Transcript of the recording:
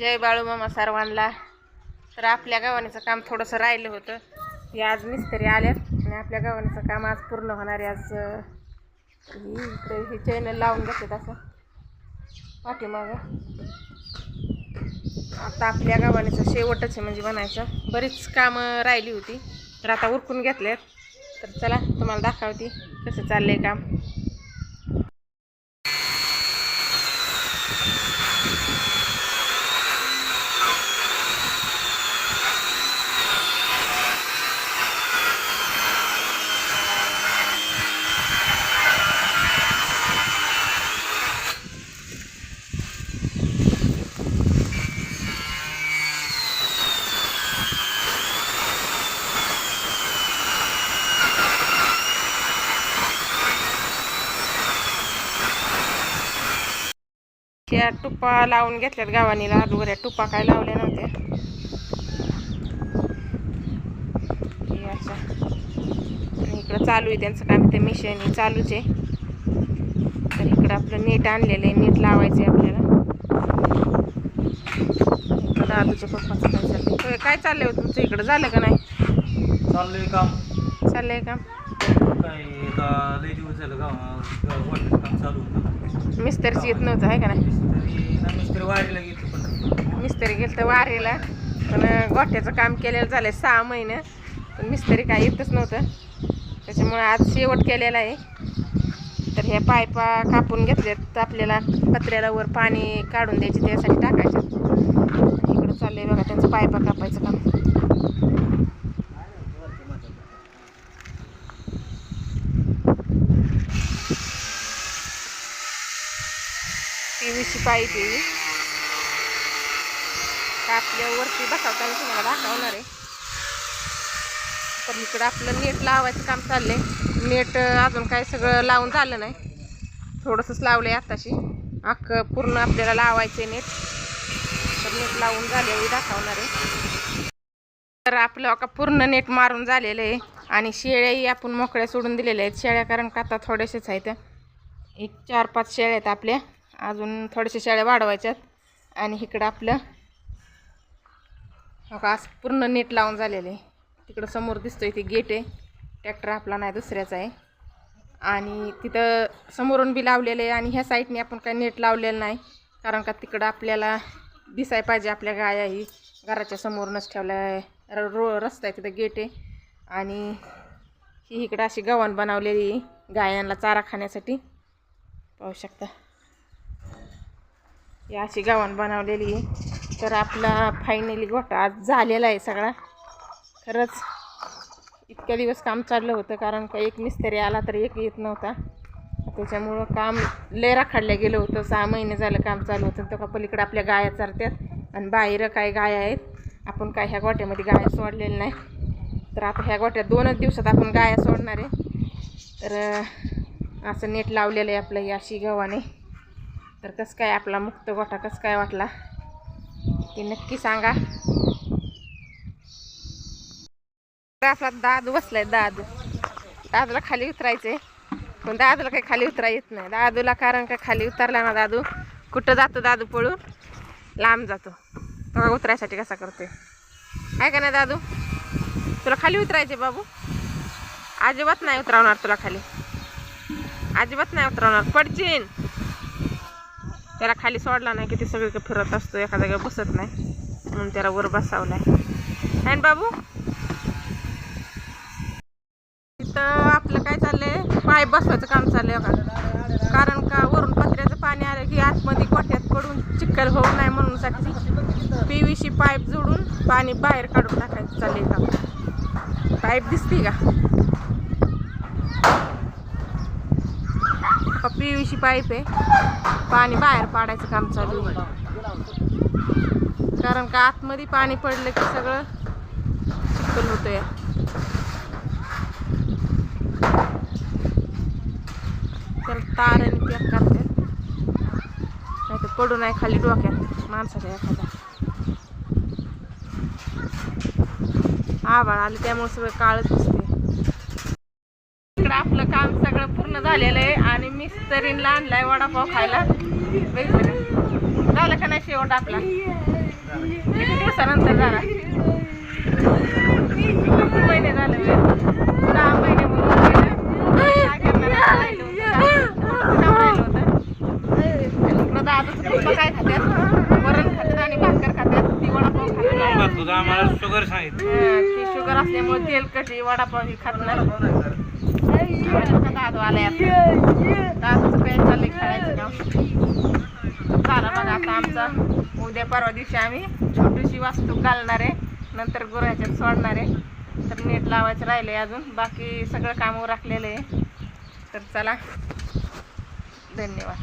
जय बाळू मामा सर्वांना। तर आपल्या गावानीचं काम थोडंसं राहिलं होतं, हे आज मिस्त्री आल्यात आणि आपल्या गावानीचं काम आज पूर्ण होणार आहे। आज हे चॅनल लावून घेतात असं पाठीमागं। आता आपल्या गावानीचं शेवटच आहे म्हणजे बनायचं, बरीच कामं राहिली होती तर आता उरकून घेतलेत। तर चला तुम्हाला दाखवते कसं चाललंय काम। या टुप्पा लावून घेतल्यात गावानीला, अगोदर टुप्पा काय लावल्या नव्हत्या। अशा आणि इकडं चालू आहे त्यांचं काम, ते मिशन चालूच आहे। तर इकडं आपलं नेट आणलेलं आहे, नेट लावायचं आहे आपल्याला। दादूच्या पप्पाचं काय चाललंय, काय चाललंय हो तुमचं इकडं, झालं का नाही? चाललंय काम, चाललंय काम काय लय दिवस झालं काम चालू होतं। मिस्त्रीच येत नव्हतं आहे का नाही? मिस्त्री वारीला गेलो, मिस्त्री गेलं तर वारीला, पण गोठ्याचं काम केलेलं झालंय 6 महिने, पण मिस्त्री काय येतच नव्हतं, त्याच्यामुळे आज शेवट केलेला आहे। तर ह्या पायपा कापून घेतल्यात, आपल्याला पत्र्याला वर पाणी काढून द्यायचे, त्यासाठी टाकायचं। इकडं चाललंय बघा त्यांचं पायपा कापायचं काम। PVC पाईप आहे, आपल्यावरती बसवताना तुम्हाला दाखवणार आहे। तर इकडं आपलं नेट लावायचं काम चाललंय। नेट अजून काय सगळं लावून झालं नाही, थोडंसंच लावलंय आत्ताशी, अख्खं पूर्ण आपल्याला लावायचं नेट। तर नेट लावून झाल्यावर दाखवणार आहे। तर आपलं का पूर्ण नेट मारून झालेलं आहे आणि शेळ्याही आपण मोकळ्या सोडून दिलेल्या आहेत। शेळ्या कारण का आता थोड्याशाच आहेत, एक 4-5 शेळ्या आहेत आपल्या, अजून थोड्याशा शेळ्या वाढवायच्यात। आणि इकडं आपलं का पूर्ण नेट लावून झालेलं आहे। तिकडं समोर दिसतोय ते गेट आहे, ट्रॅक्टर आपला नाही दुसऱ्याचा आहे। आणि तिथं समोरून बी लावलेलं आहे आणि ह्या साईडने आपण काही नेट लावलेलं नाही, कारण का तिकडं आपल्याला दिसाय पाहिजे आपल्या गायाही घराच्या समोरूनच ठेवल्या। रस्ता आहे तिथं गेट आहे आणि ही इकडं अशी गव्हाण बनवलेली गायांना चारा खाण्यासाठी, पाहू शकता ही अशी गव्हाण बनवलेली आहे। तर आपला फायनली गोठा आज झालेला आहे सगळा। खरंच इतक्या दिवस काम चाललं होतं, कारण का एक मिस्त्री आला तर एक येत नव्हता, त्याच्यामुळं काम लय राखाडलं गेलं होतं। 6 महिने झालं काम चालू होतं। तर का पलीकडे आपल्या गाया चरत्यात आणि बाहेर काय गाया आहेत, आपण काय ह्या गोठ्यामध्ये गाया सोडलेल्या नाही। तर आता ह्या गोठ्यात 2च दिवसात आपण गाया सोडणार आहे। तर असं नेट लावलेलं आहे आपलं, ही अशी गव्हाण आहे। तर कसं काय आपला मुक्त गोठा कसं काय वाटला ते नक्की सांगा। आपला दादू बसलाय, दादूला खाली उतरायचंय, पण दादूला काही खाली उतरा येत नाही दादूला, कारण का खाली उतरला ना दादू कुठं जातो, दादू पळून लांब जातो। तो उतरायसाठी कसा करतोय आहे का नाही दादू? तुला खाली उतरायचे बाबू, अजिबात नाही उतरवणार तुला खाली, अजिबात नाही उतरवणार, पडचीन। त्याला खाली सोडला नाही की ते सगळीकडे फिरत असतो, एका जागेवर बसत नाही, म्हणून त्याला वर बसावलाय है ना बाबू। तिथं आपलं काय चाललंय, पाईप बसवायचं काम चाललंय बघा, कारण का वरून पत्र्याचं पाणी आलं की आतमध्ये गोठ्यात पडून चिखल होऊ नये म्हणून साठी PVC पाईप जोडून पाणी बाहेर काढून टाकायचं चाललंय काम। पाईप दिसते का? PVC पाईप आहे, पाणी बाहेर पाडायचं काम चालू आहे, कारण का आतमध्ये पाणी पडलं की सगळं चिखल होतंय। तर तार आणि पॅक करतात, नाही तर पडू नाही खाली डोक्यात माणसाच्या एखादा। आभाळ आलं त्यामुळे सगळं काळच दिसते। इकडं आपलं काम सगळं पूर्ण झालेलं आहे आणि मिस्त्रीला आणलाय वडापाव खायला, झालं का नाही शेवट आपला? किती दिवसानंतर झाला? 2 महिने झाले. 6 महिने म्हणून काय करणार आता? राहिलं होतं. आणि इकडं दादाचं पप्पा काय खात्यात? वरण खात्यात आणि भाकर खात्यात. ती वडापाव खात्यात. तुझं आम्हाला शुगर सांगितलं. ती शुगर असल्यामुळे तेलकट वडापाव ही खात नाही. दादू आलाय आता. दादूचं काय चाललंय खेळायचं काम. झालं बघा आता आमचा. उद्या परवा दिवशी आम्ही छोटीशी वास्तू घालणार आहे. नंतर गुराच्यात सोडणार आहे. तर नेट लावायचं राहिलं आहे अजून. बाकी सगळं काम उरकलेलं आहे. तर चला, धन्यवाद.